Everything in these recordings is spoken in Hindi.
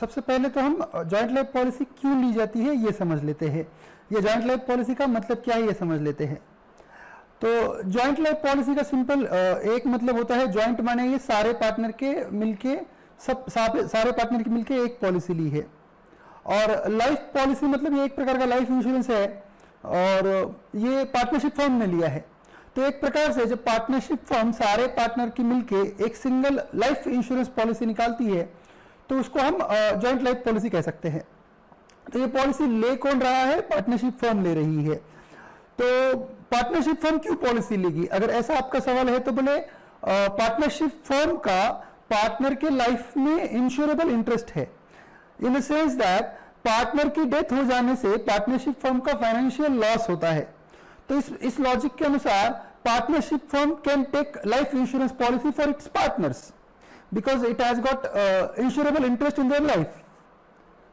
सबसे पहले तो हम जॉइंट लाइफ पॉलिसी क्यों ली जाती है ये समझ लेते हैं। ये जॉइंट लाइफ पॉलिसी का मतलब क्या है ये समझ लेते हैं। तो जॉइंट लाइफ पॉलिसी का सिंपल एक मतलब होता है, जॉइंट माने ये सारे पार्टनर के मिलके सारे पार्टनर की मिलके एक पॉलिसी ली है। और लाइफ पॉलिसी मतलब ये एक प्रकार का लाइफ इंश्योरेंस है और ये पार्टनरशिप फर्म ने लिया है। तो एक प्रकार से जब पार्टनरशिप फर्म सारे पार्टनर की मिलके एक सिंगल लाइफ इंश्योरेंस पॉलिसी निकालती है तो उसको हम जॉइंट लाइफ पॉलिसी कह सकते हैं। तो ये पॉलिसी ले कौन रहा है? पार्टनरशिप फर्म ले रही है। तो पार्टनरशिप फर्म क्यों पॉलिसी लेगी? अगर ऐसा आपका सवाल है तो बोले पार्टनरशिप फर्म का पार्टनर के लाइफ में इंश्योरेबल इंटरेस्ट है, in the sense that partner की डेथ हो जाने से पार्टनरशिप फर्म का फाइनेंशियल लॉस होता है। तो इस लॉजिक के अनुसार partnership firm can take life insurance policy for its partners because it has got insurable interest in their life.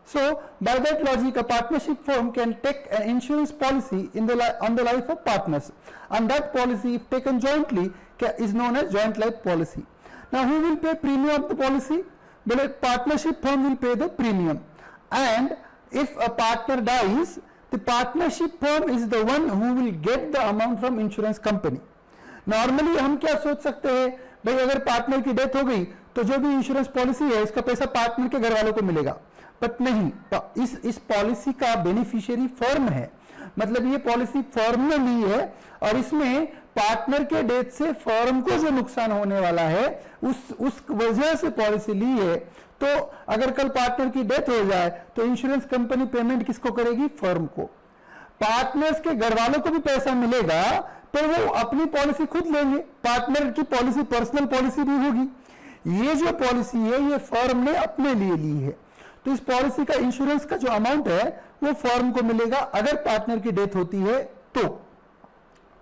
So by that logic a partnership firm can take an insurance policy on the life of partners, and that policy if taken jointly is known as joint life policy. Now who will pay premium of the policy? Well, a partnership firm will pay the premium, and if a partner dies the partnership firm is the one who will get the amount from insurance company. Normally हम क्या सोच सकते हैं भाई, अगर पार्टनर की डेथ हो गई तो जो भी इंश्योरेंस पॉलिसी है इसका पैसा पार्टनर के घर वालों को मिलेगा, बट नहीं, इस पॉलिसी का बेनिफिशियरी फर्म है। मतलब ये पॉलिसी फर्म ने ली है और इसमें पार्टनर के डेथ से फर्म को जो नुकसान होने वाला है उस वजह से पॉलिसी ली है। तो अगर कल पार्टनर की डेथ हो जाए तो इंश्योरेंस कंपनी पेमेंट किसको करेगी? फर्म को। पार्टनर्स के घर वालों को भी पैसा मिलेगा पर वो अपनी पॉलिसी खुद लेंगे, पार्टनर की पॉलिसी पर्सनल पॉलिसी भी होगी। ये जो पॉलिसी है ये फर्म ने अपने लिए ली है, तो इस पॉलिसी का इंश्योरेंस का जो अमाउंट है वो फर्म को मिलेगा अगर पार्टनर की डेथ होती है तो,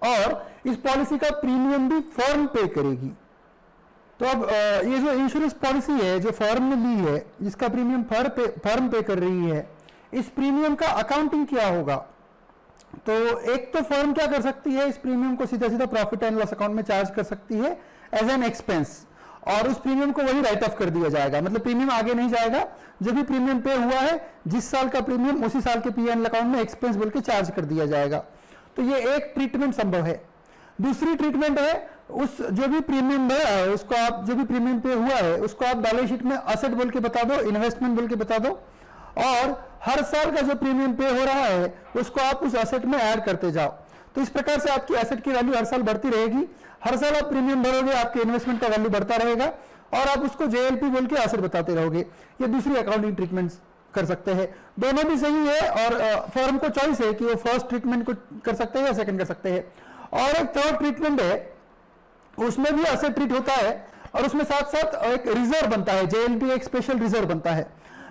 और इस पॉलिसी का प्रीमियम भी फर्म पे करेगी। तो अब ये जो इंश्योरेंस पॉलिसी है जो फर्म ने ली है जिसका प्रीमियम फर्म पे कर रही है, इस प्रीमियम का अकाउंटिंग क्या होगा? तो एक तो फर्म क्या कर सकती है, इस प्रीमियम को सीधा सीधा प्रॉफिट एंड लॉस अकाउंट में चार्ज कर सकती है एज एन एक्सपेंस, और उस प्रीमियम को वही राइट ऑफ कर दिया जाएगा। मतलब प्रीमियम आगे नहीं जाएगा, जो भी प्रीमियम पे हुआ है जिस साल का प्रीमियम उसी साल के पी&एल अकाउंट में एक्सपेंस बोल के चार्ज कर दिया जाएगा। तो ये एक ट्रीटमेंट संभव है। दूसरी ट्रीटमेंट है उस जो भी प्रीमियम भरा है उसको आप, जो भी प्रीमियम पे हुआ है उसको आप बैलेंस शीट में असेट बोल के बता दो, इन्वेस्टमेंट बोल के बता दो, और हर साल का जो प्रीमियम पे हो रहा है उसको आप उस एसेट में ऐड करते जाओ। तो इस प्रकार से आपकी एसेट की वैल्यू हर साल बढ़ती रहेगी। हर साल आप प्रीमियम भरोगे आपके इन्वेस्टमेंट का वैल्यू बढ़ता रहेगा और आप उसको जेएलपी बोल के एसेट बताते रहोगे। ये दूसरी अकाउंटिंग ट्रीटमेंट कर सकते हैं। दोनों भी सही है और फर्म को चॉइस है कि वो फर्स्ट ट्रीटमेंट को कर सकते हैं या सेकंड कर सकते हैं। और एक थर्ड ट्रीटमेंट है, उसमें भी एसेट ट्रीट होता है और उसमें साथ साथ एक रिजर्व बनता है, जेएलपी एक स्पेशल रिजर्व बनता है।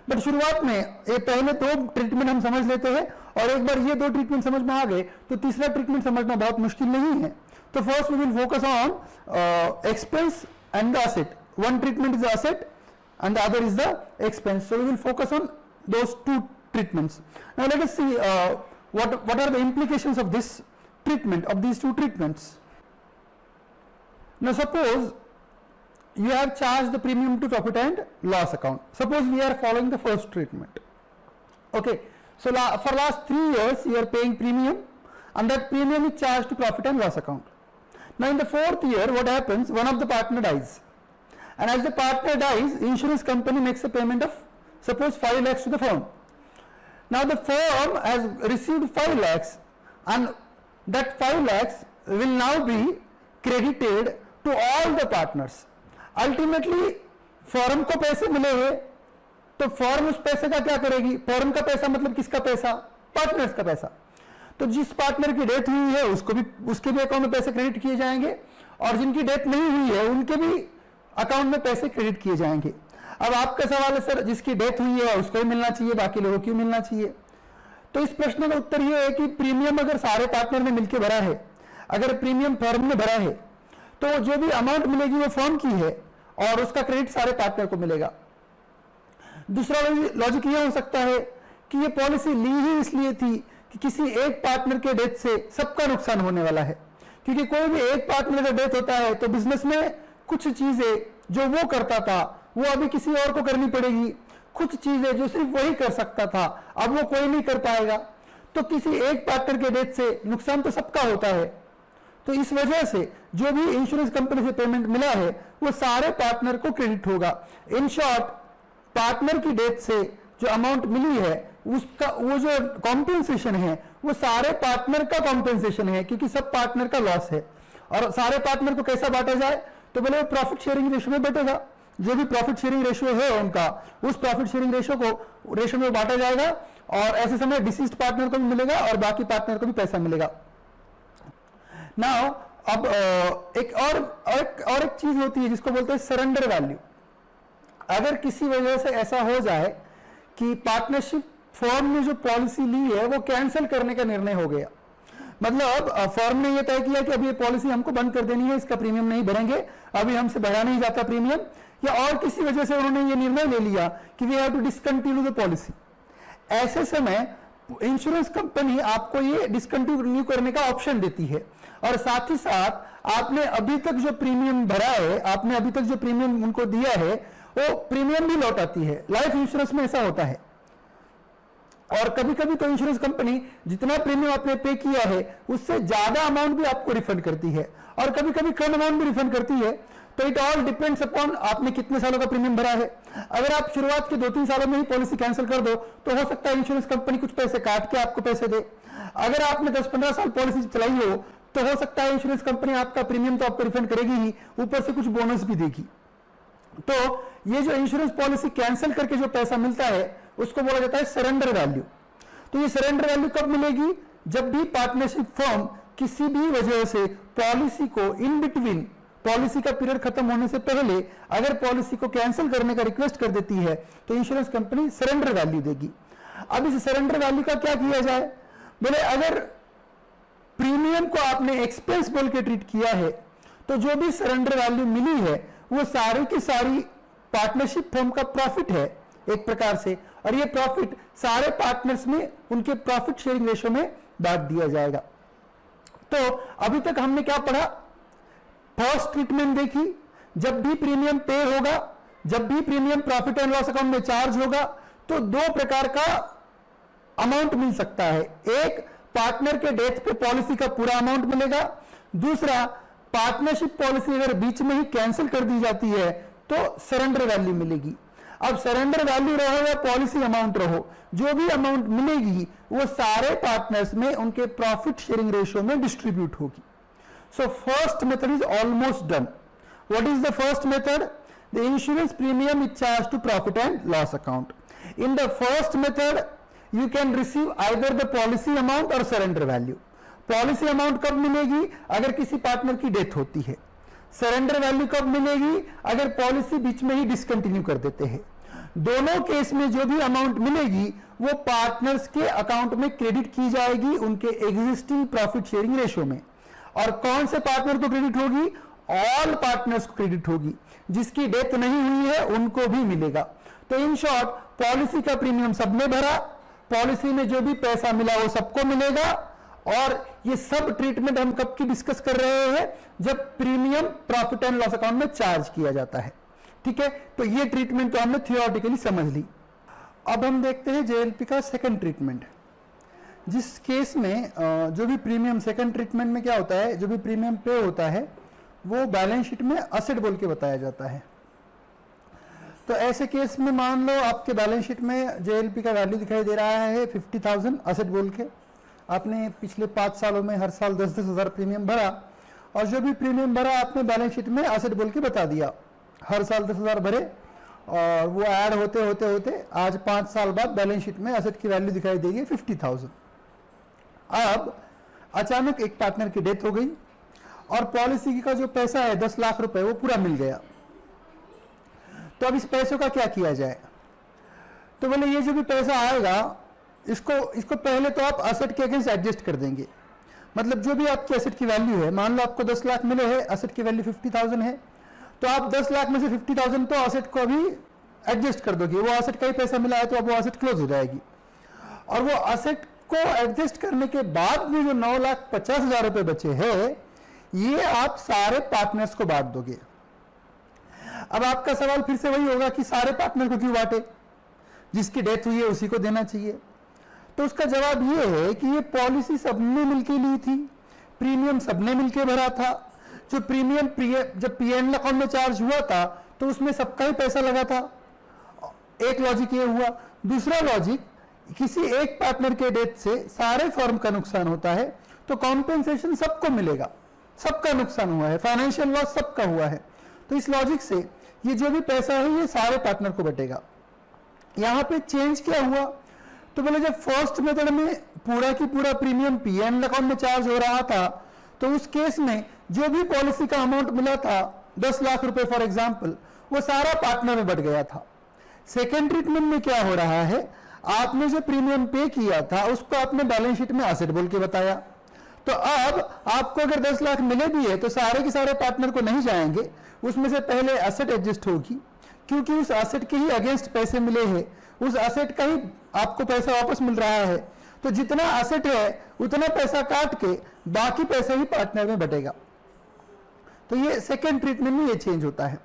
बट शुरुआत में ये पहले दो ट्रीटमेंट हम समझ लेते हैं और एक बार ये दो ट्रीटमेंट समझ में आ गए तो तीसरा ट्रीटमेंट समझना बहुत मुश्किल नहीं है। तो first we will focus on expense and the asset. One treatment is the asset and the other is the expense. So we will focus on those two treatments. Now let us see what are the implications of this treatment, of these two treatments. Now suppose you have charged the premium to profit and loss account. Suppose we are following the first treatment. Okay, so for last 3 years you are paying premium and that premium is charged to profit and loss account. Now in the 4th year what happens? One of the partner dies. And as the partner dies, insurance company makes a payment of suppose 5 lakhs to the firm. Now the firm has received 5 lakhs and that 5 lakhs will now be credited to all the partners. Ultimately firm को पैसे मिले हुए तो फर्म उस पैसे का क्या करेगी? फर्म का पैसा मतलब किसका पैसा? पार्टनर्स का पैसा। तो जिस पार्टनर की डेथ हुई है उसके भी अकाउंट में पैसे क्रेडिट किए जाएंगे और जिनकी डेथ नहीं हुई है उनके भी अकाउंट में पैसे क्रेडिट किए जाएंगे। अब आपका सवाल है सर जिसकी डेथ हुई है उसको ही मिलना चाहिए, बाकी लोगों क्यों मिलना चाहिए? तो इस प्रश्न का उत्तर यह है कि प्रीमियम अगर सारे पार्टनर ने मिलकर भरा है, अगर प्रीमियम फर्म ने भरा है तो जो भी अमाउंट मिलेगी वो फर्म की है और उसका क्रेडिट सारे पार्टनर को मिलेगा। दूसरा लॉजिक यह हो सकता है कि ये पॉलिसी ली ही इसलिए थी कि किसी एक पार्टनर के डेथ से सबका नुकसान होने वाला है, क्योंकि कोई भी एक पार्टनर का डेथ होता है तो बिजनेस में कुछ चीजें जो वो करता था वो अभी किसी और को करनी पड़ेगी। कुछ चीजें जो सिर्फ वही कर सकता था अब वो कोई नहीं कर पाएगा, तो किसी एक पार्टनर के डेथ से नुकसान तो सबका होता है। तो इस वजह से जो भी इंश्योरेंस कंपनी से पेमेंट मिला है वो सारे पार्टनर को क्रेडिट होगा। इन शॉर्ट, पार्टनर की डेथ से जो अमाउंट मिली है उसका वो जो कॉम्पेंसेशन है वो सारे पार्टनर का कॉम्पेंसेशन है, क्योंकि सब पार्टनर का लॉस है। और सारे पार्टनर को कैसा बांटा जाए, तो बोले प्रॉफिट शेयरिंग रेशियो में बटेगा। जो भी प्रॉफिट शेयरिंग रेशियो है उनका, उस प्रॉफिट शेयरिंग रेशियो में बांटा जाएगा, और ऐसे समय डिसीज्ड पार्टनर को भी मिलेगा और बाकी पार्टनर को भी पैसा मिलेगा। नाउ अब एक चीज होती है जिसको बोलते हैं सरेंडर वैल्यू। अगर किसी वजह से ऐसा हो जाए कि पार्टनरशिप फर्म ने जो पॉलिसी ली है वो कैंसिल करने का निर्णय हो गया, मतलब फर्म ने ये तय किया कि अभी ये पॉलिसी हमको बंद कर देनी है, इसका प्रीमियम नहीं भरेंगे, अभी हमसे भरा नहीं जाता प्रीमियम, या और किसी वजह से उन्होंने ये निर्णय ले लिया कि we have to discontinue the policy. ऐसे समय इंश्योरेंस कंपनी आपको ये डिसकंटिन्यू करने का ऑप्शन देती है, और साथ ही साथ आपने अभी तक जो प्रीमियम भरा है, आपने अभी तक जो प्रीमियम उनको दिया है वो प्रीमियम भी लौटाती है। लाइफ इंश्योरेंस में ऐसा होता है। और कभी कभी तो इंश्योरेंस कंपनी जितना प्रीमियम आपने पे किया है उससे ज्यादा अमाउंट भी आपको रिफंड करती है, और कभी कभी कम अमाउंट भी रिफंड करती है। तो इट ऑल डिपेंड्स अपॉन आपने कितने सालों का प्रीमियम भरा है। अगर आप शुरुआत के 2-3 सालों में ही पॉलिसी कैंसिल कर दो तो हो सकता है इंश्योरेंस कंपनी कुछ पैसे काट के आपको पैसे दे। अगर आपने 10-15 साल पॉलिसी चलाई हो तो हो सकता है इंश्योरेंस कंपनी आपका प्रीमियम तो आपको रिफंड करेगी ही, ऊपर से कुछ बोनस भी देगी। तो ये जो इंश्योरेंस पॉलिसी कैंसिल करके जो पैसा मिलता है उसको बोला जाता है सरेंडर वैल्यू। तो ये सरेंडर वैल्यू कब मिलेगी, जब भी पार्टनरशिप फर्म किसी भी वजह से पॉलिसी को इन बिटवीन, पॉलिसी का पीरियड खत्म होने से पहले अगर पॉलिसी को कैंसिल करने का रिक्वेस्ट कर देती है तो इंश्योरेंस कंपनी सरेंडर वैल्यू देगी। अब इस सरेंडर वैल्यू का क्या किया जाए, बोले अगर प्रीमियम को आपने एक्सपेंस बोल के ट्रीट किया है तो जो भी सरेंडर वैल्यू मिली है वो सारी की सारी पार्टनरशिप फर्म का प्रॉफिट है एक प्रकार से, और ये प्रॉफिट सारे पार्टनर्स में उनके प्रॉफिट शेयरिंग रेशियो में बांट दिया जाएगा। तो अभी तक हमने क्या पढ़ा, फर्स्ट ट्रीटमेंट देखी, जब भी प्रीमियम पे होगा, जब भी premium profit and loss account में चार्ज होगा तो 2 प्रकार का अमाउंट मिल सकता है। एक, पार्टनर के डेथ पे पॉलिसी का पूरा अमाउंट मिलेगा। दूसरा, पार्टनरशिप पॉलिसी अगर बीच में ही कैंसिल कर दी जाती है तो सरेंडर वैल्यू मिलेगी। अब सरेंडर वैल्यू रहो या पॉलिसी अमाउंट रहो, जो भी अमाउंट मिलेगी वो सारे पार्टनर्स में उनके प्रॉफिट शेयरिंग रेशियो में डिस्ट्रीब्यूट होगी। So first method is almost done. What is the first method, the insurance premium is charge to profit and loss account. In the first method you can receive either the policy amount or surrender value. Policy amount कब मिलेगी, अगर किसी पार्टनर की डेथ होती है। सरेंडर वैल्यू कब मिलेगी, अगर पॉलिसी बीच में ही डिसकंटिन्यू कर देते हैं। दोनों केस में जो भी अमाउंट मिलेगी वो पार्टनर्स के अकाउंट में क्रेडिट की जाएगी उनके एग्जिस्टिंग प्रॉफिट शेयरिंग रेशियो में। और कौन से पार्टनर को क्रेडिट होगी, ऑल पार्टनर्स को क्रेडिट होगी। जिसकी डेथ नहीं हुई है उनको भी मिलेगा। तो इन शॉर्ट, पॉलिसी का प्रीमियम सबने भरा, पॉलिसी में जो भी पैसा मिला वो सबको मिलेगा। और ये सब ट्रीटमेंट हम कब की डिस्कस कर रहे हैं, जब premium profit and loss account में चार्ज किया जाता है। ठीक है, तो ये ट्रीटमेंट तो हमने थियोरेटिकली समझ ली। अब हम देखते हैं जेएलपी का सेकंड ट्रीटमेंट, जिस केस में जो भी प्रीमियम, सेकंड ट्रीटमेंट में क्या होता है, जो भी प्रीमियम पे होता है वो बैलेंस शीट में असेट बोल के बताया जाता है। तो ऐसे केस में मान लो आपके बैलेंस शीट में जेएलपी का वैल्यू दिखाई दे रहा है 50,000 असेट बोल के। आपने पिछले 5 सालों में हर साल 10-10 हज़ार प्रीमियम भरा, और जो भी प्रीमियम भरा आपने बैलेंस शीट में असेट बोल के बता दिया। हर साल 10,000 भरे और वो ऐड होते होते होते आज 5 साल बाद बैलेंस शीट में असेट की वैल्यू दिखाई देगी 50,000। अब अचानक एक पार्टनर की डेथ हो गई और पॉलिसी का जो पैसा है 10 लाख रुपए वो पूरा मिल गया। तो अब इस पैसों का क्या किया जाए, तो बोले ये जो भी पैसा आएगा इसको पहले तो आप असेट के अगेंस्ट एडजस्ट कर देंगे। मतलब जो भी आपकी असेट की वैल्यू है, मान लो आपको 10 लाख मिले हैं, असेट की वैल्यू 50,000 है, तो आप 10 लाख में से 50,000 तो असेट को अभी एडजस्ट कर दोगे। वो असेट का ही पैसा मिला है तो अब वो असेट क्लोज हो जाएगी। और वो असेट को एडजस्ट करने के बाद में जो 9,50,000 रुपए बचे हैं ये आप सारे पार्टनर्स को बांट दोगे। अब आपका सवाल फिर से वही होगा कि सारे पार्टनर को क्यों बांटे, जिसकी डेथ हुई है उसी को देना चाहिए। तो उसका जवाब ये है कि ये पॉलिसी सबने मिलकर ली थी, प्रीमियम सबने मिलकर भरा था। जो प्रीमियम जब पीएनएल अकाउंट में चार्ज हुआ था तो उसमें सबका ही पैसा लगा था। एक लॉजिक ये हुआ। दूसरा लॉजिक, किसी एक पार्टनर के डेथ से सारे फर्म का नुकसान होता है तो कॉम्पेंसेशन सबको मिलेगा, सबका नुकसान हुआ है, फाइनेंशियल लॉस सबका हुआ है। तो इस लॉजिक से ये जो भी पैसा है ये सारे पार्टनर को बटेगा। यहां पे चेंज क्या हुआ, तो बोले जब फर्स्ट मेथड में पूरा की पूरा प्रीमियम पीएनएल अकाउंट में चार्ज हो रहा था तो उस केस में जो भी पॉलिसी का अमाउंट मिला था 10 लाख रुपए फॉर एग्जांपल, वो सारा पार्टनर में बट गया था। सेकेंड ट्रीटमेंट में क्या हो रहा है, आपने जो प्रीमियम पे किया था उसको आपने बैलेंस शीट में एसेट बोल के बताया। तो अब आपको अगर 10 लाख मिले भी है तो सारे के सारे पार्टनर को नहीं जाएंगे, उसमें से पहले एसेट एडजस्ट होगी, क्योंकि उस एसेट के ही अगेंस्ट पैसे मिले हैं, उस एसेट का ही आपको पैसा वापस मिल रहा है। तो जितना एसेट है उतना पैसा काट के बाकी पैसा ही पार्टनर में बटेगा। तो ये सेकेंड ट्रीटमेंट में ये चेंज होता है।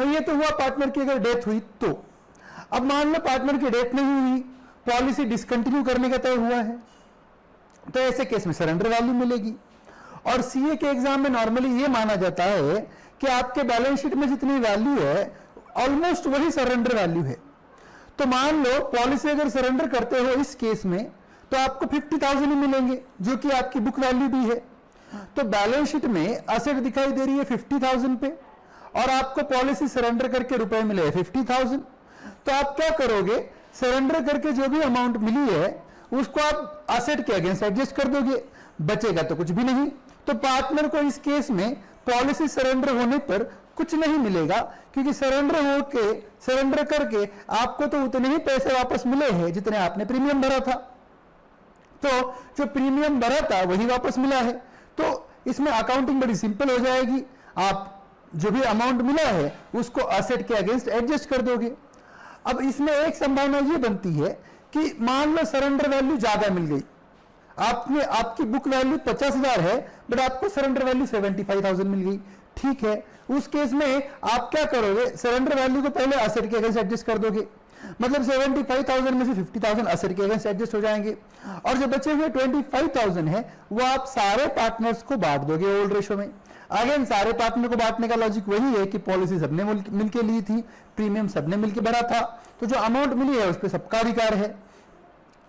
ये तो हुआ पार्टनर की अगर डेथ हुई तो। अब मान लो पार्टनर की डेथ नहीं हुई, पॉलिसी डिसकंटिन्यू करने का तय हुआ है, तो ऐसे केस में सरेंडर वैल्यू मिलेगी। और सीए के एग्जाम में नॉर्मली ये माना जाता है कि आपके बैलेंस शीट में जितनी वैल्यू है ऑलमोस्ट वही सरेंडर वैल्यू है। तो मान लो पॉलिसी अगर सरेंडर करते हो इस केस में तो आपको 50,000 ही मिलेंगे, जो कि आपकी बुक वैल्यू भी है। तो बैलेंस शीट में एसेट दिखाई दे रही है 50,000 पे और आपको पॉलिसी सरेंडर करके रुपए मिले 50,000। तो आप क्या करोगे, सरेंडर करके जो भी अमाउंट मिली है उसको आप एसेट के अगेंस्ट एडजस्ट कर दोगे, बचेगा तो कुछ भी नहीं। तो पार्टनर को इस केस में पॉलिसी सरेंडर होने पर कुछ नहीं मिलेगा, क्योंकि सरेंडर करके आपको तो उतने ही पैसे वापस मिले हैं जितने आपने प्रीमियम भरा था। तो जो प्रीमियम भरा था वही वापस मिला है। तो इसमें अकाउंटिंग बड़ी सिंपल हो जाएगी, आप जो भी अमाउंट मिला है उसको एसेट के अगेंस्ट एडजस्ट कर दोगे। अब इसमें एक संभावना ये बनती है कि मान लो सरेंडर वैल्यू ज्यादा मिल गई, आपकी बुक वैल्यू 50,000 है बट आपको सरेंडर वैल्यू 75,000 मिल गई। ठीक है, उस केस में आप क्या करोगे, सरेंडर वैल्यू को पहले एसेट के अगेंस्ट एडजस्ट कर दोगे, मतलब 75,000 में से 50,000 एसेट के अगेंस्ट एडजस्ट हो जाएंगे और जो बचे हुए 25,000 है वो आप सारे पार्टनर्स को बांट दोगे ओल्ड रेशो में। अगेन सारे पार्टनर को बांटने का लॉजिक वही है कि पॉलिसी सबने मिलकर ली थी, प्रीमियम सबने मिलकर भरा था, तो जो अमाउंट मिली है उस पर सबका अधिकार है।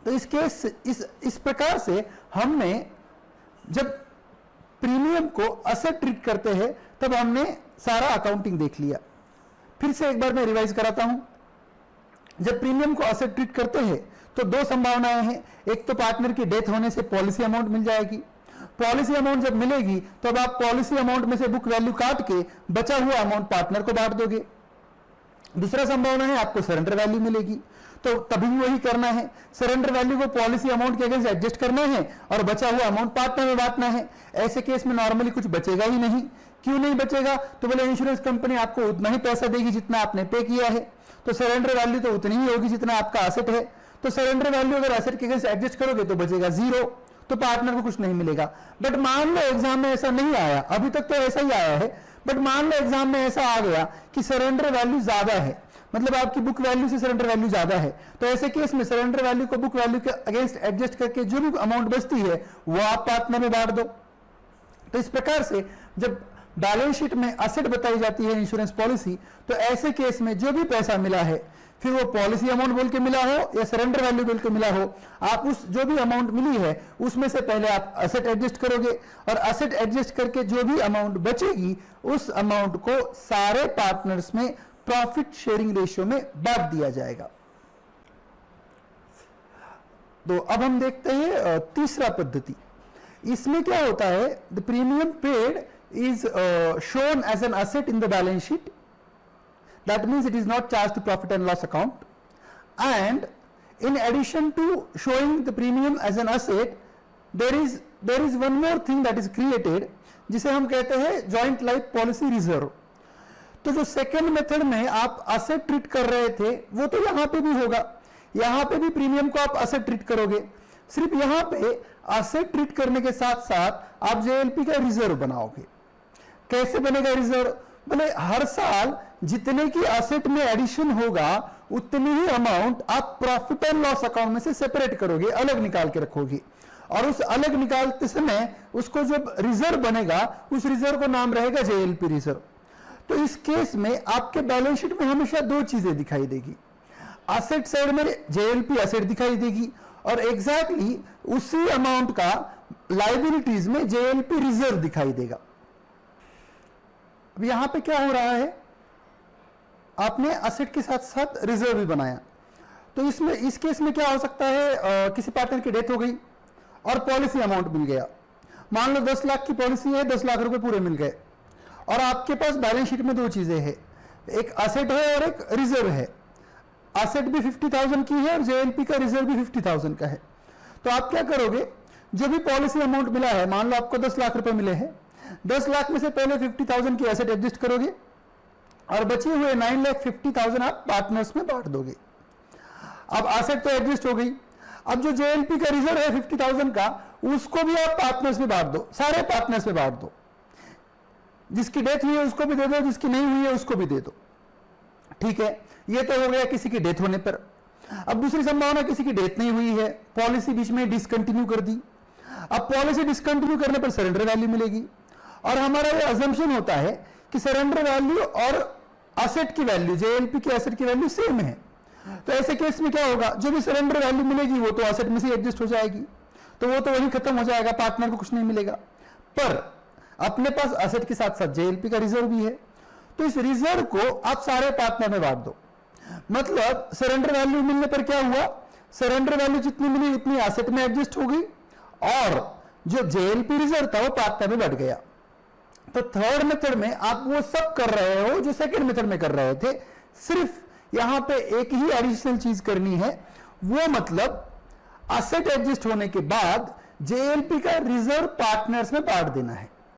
तो इस प्रकार से हमने जब प्रीमियम को एसेट ट्रीट करते हैं तब हमने सारा अकाउंटिंग देख लिया। फिर से एक बार मैं रिवाइज कराता हूं। जब प्रीमियम को एसेट ट्रीट करते हैं तो दो संभावनाएं हैं, एक तो पार्टनर की डेथ होने से पॉलिसी अमाउंट मिल जाएगी, पॉलिसी अमाउंट जब मिलेगी तो अब आप पॉलिसी अमाउंट में से बुक वैल्यू काट के बचा हुआ अमाउंट पार्टनर को बांट दोगे। दूसरा संभावना है आपको सरेंडर वैल्यू मिलेगी, तो तभी वही करना है, सरेंडर वैल्यू को पॉलिसी अमाउंट के अगेंस्ट एडजस्ट करना है और बचा हुआ अमाउंट पार्टनर में बांटना है। ऐसे केस में नॉर्मली कुछ बचेगा ही नहीं। क्यों नहीं बचेगा, तो बोले इंश्योरेंस कंपनी आपको उतना ही पैसा देगी जितना आपने पे किया है, तो सरेंडर वैल्यू तो उतनी ही होगी जितना आपका एसेट है। तो सरेंडर वैल्यू अगर एसेट के अगेंस्ट एडजस्ट करोगे तो बचेगा 0, तो पार्टनर को कुछ नहीं मिलेगा। बट मान लो एग्जाम में ऐसा नहीं आया, अभी तक तो ऐसा ही आया है, बट मान लो एग्जाम में ऐसा आ गया कि सरेंडर वैल्यू ज्यादा है, मतलब आपकी बुक वैल्यू से सरेंडर वैल्यू ज्यादा है, तो ऐसे केस में सरेंडर वैल्यू को बुक वैल्यू के अगेंस्ट एडजस्ट करके जो भी अमाउंट बचती है वो आप पार्टनर में बांट दो। तो इस प्रकार से जब बैलेंस शीट में एसेट बताई जाती है इंश्योरेंस पॉलिसी, तो ऐसे केस में जो भी पैसा मिला है, फिर वो पॉलिसी अमाउंट बोल के मिला हो या सरेंडर वैल्यू बोल के मिला हो, आप उस जो भी अमाउंट मिली है उसमें से पहले आप एसेट एडजस्ट करोगे और एसेट एडजस्ट करके जो भी अमाउंट बचेगी उस अमाउंट को सारे पार्टनर्स में प्रॉफिट शेयरिंग रेशियो में बांट दिया जाएगा। तो अब हम देखते हैं तीसरा पद्धति। इसमें क्या होता है, the premium paid is shown as an asset in the balance sheet. That means it is not charged to profit and loss account. And in addition to showing the premium as an asset, there is one more thing that is created, जिसे हम कहते हैं joint life policy reserve. तो जो सेकेंड मेथड में आप एसेट ट्रीट कर रहे थे वो तो यहां पे भी होगा, यहां पे भी प्रीमियम को आप एसेट ट्रीट करोगे, सिर्फ यहां पे एसेट ट्रीट करने के साथ साथ आप जेएलपी का रिजर्व बनाओगे। कैसे बनेगा रिजर्व, बोले हर साल जितने की एसेट में एडिशन होगा उतनी ही अमाउंट आप प्रॉफिट एंड लॉस अकाउंट में से सेपरेट करोगे, अलग निकाल के रखोगे, और उस अलग निकालते समय उसको जब रिजर्व बनेगा उस रिजर्व का नाम रहेगा जेएलपी रिजर्व। तो इस केस में आपके बैलेंस शीट में हमेशा दो चीजें दिखाई देगी, एसेट साइड में जेएलपी एसेट दिखाई देगी और एग्जैक्टली उसी अमाउंट का लायबिलिटीज में जेएलपी रिजर्व दिखाई देगा। अब यहां पे क्या हो रहा है, आपने एसेट के साथ साथ रिजर्व भी बनाया, तो इसमें इस केस में क्या हो सकता है, किसी पार्टनर की डेथ हो गई और पॉलिसी अमाउंट मिल गया, मान लो 10 लाख की पॉलिसी है, 10 लाख रुपए पूरे मिल गए और आपके पास बैलेंस शीट में दो चीजें हैं, एक एसेट है और एक रिजर्व है। एसेट भी 50,000 की है और जेएलपी का रिजर्व भी 50,000 का है। तो आप क्या करोगे, जो भी पॉलिसी अमाउंट मिला है, मान लो आपको 10 लाख रुपए मिले हैं, 10 लाख में से पहले 50,000 की एसेट एडजस्ट करोगे और बचे हुए 9,50,000 आप पार्टनर्स में बांट दोगे। अब एसेट तो एडजस्ट हो गई, अब जो जेएलपी का रिजर्व है 50,000 का, उसको भी आप पार्टनर्स में बांट दो, सारे पार्टनर्स में बांट दो, जिसकी डेथ हुई है उसको भी दे दो, जिसकी नहीं हुई है उसको भी दे दो। ठीक है, ये तो हो गया किसी की डेथ होने पर। अब दूसरी संभावना, किसी की डेथ नहीं हुई है, पॉलिसी बीच में डिसकंटिन्यू कर दी, अब पॉलिसी डिसकंटिन्यू करने पर सरेंडर वैल्यू मिलेगी और हमारा ये अजम्पशन होता है कि सरेंडर वैल्यू और एसेट की वैल्यू, जेएलपी की एसेट की वैल्यू सेम है। तो ऐसे केस में क्या होगा, जो भी सरेंडर वैल्यू मिलेगी वो तो एसेट में से एडजस्ट हो जाएगी, तो वो तो वही खत्म हो जाएगा, पार्टनर को कुछ नहीं मिलेगा। पर अपने पास एसेट के साथ साथ जेएलपी का रिजर्व भी है, तो इस रिजर्व को आप सारे पार्टनर में बांट दो। मतलब सरेंडर वैल्यू मिलने पर क्या हुआ, सरेंडर वैल्यू जितनी मिली उतनी एसेट में एडजस्ट हो गई और जो जेएलपी रिजर्व था वो पार्टनर में बढ़ गया। तो थर्ड मेथड में आप वो सब कर रहे हो जो सेकंड मेथड में कर रहे थे, सिर्फ यहां पे एक ही एडिशनल चीज करनी है, वो मतलब एसेट एडजस्ट होने के बाद जेएलपी का रिजर्व पार्टनर्स में बांट देना है।